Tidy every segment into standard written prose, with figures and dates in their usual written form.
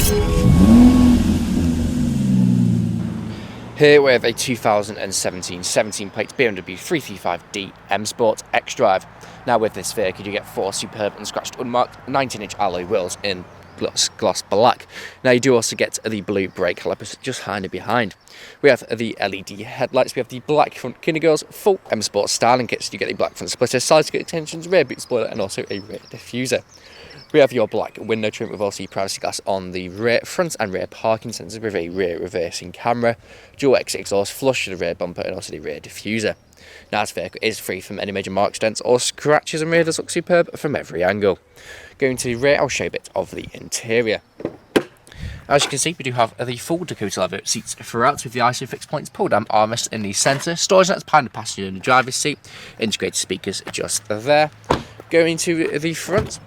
Here we have a 2017 17 plate BMW 335D M Sport XDRIVE. Now with this vehicle you get 4 superb unscratched unmarked 19-inch alloy wheels in gloss black. Now you do also get the blue brake calipers just behind and behind. We have the LED headlights, we have the black front Kinder Girls full M Sport styling kits. You get the black front splitter, side skirt extensions, rear boot spoiler and also a rear diffuser. We have your black window trim with also privacy glass on the rear, front and rear parking sensors with a rear reversing camera, dual exit exhaust flush to the rear bumper and also the rear diffuser. Now this vehicle is free from any major marks, dents or scratches and rear does look superb from every angle. Going to the rear, I'll show you a bit of the interior. As you can see, we do have the full Dakota leather seats throughout with the ISO fixed points pull down armrest in the centre, storage nets behind the passenger and the driver's seat, integrated speakers just there. Going to the front,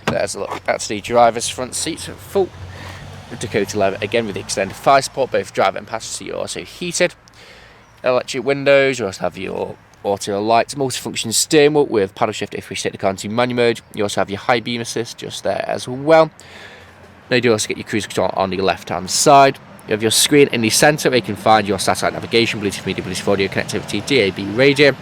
there's a look at the driver's front seat, full Dakota leather again with the extended thigh support, both driver and passenger seat are also heated. Electric windows, you also have your auto lights, multifunction steering wheel with paddle shift if we set the car into manual mode. You also have your high beam assist just there as well. Now you do also get your cruise control on the left hand side. You have your screen in the centre where you can find your satellite navigation, Bluetooth media, Bluetooth audio connectivity, DAB radio.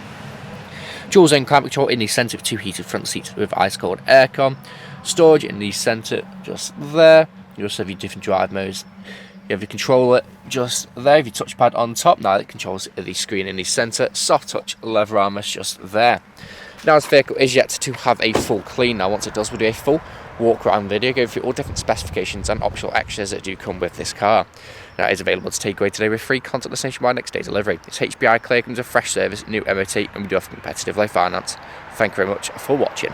Dual zone climate control in the centre with 2 heated front seats with ice cold aircon. Storage in the centre just there. You also have your different drive modes. You have your controller just there, your touchpad on top. Now it controls the screen in the centre. Soft touch leather armrest just there. Now this vehicle is yet to have a full clean. Now once it does, we'll do a full walk around video, go through all different specifications and optional extras that do come with this car. Now it is available to take away today with free contactless nationwide next day delivery. It's HPI clear, comes with fresh service, new MOT and we do offer competitive low finance. Thank you very much for watching.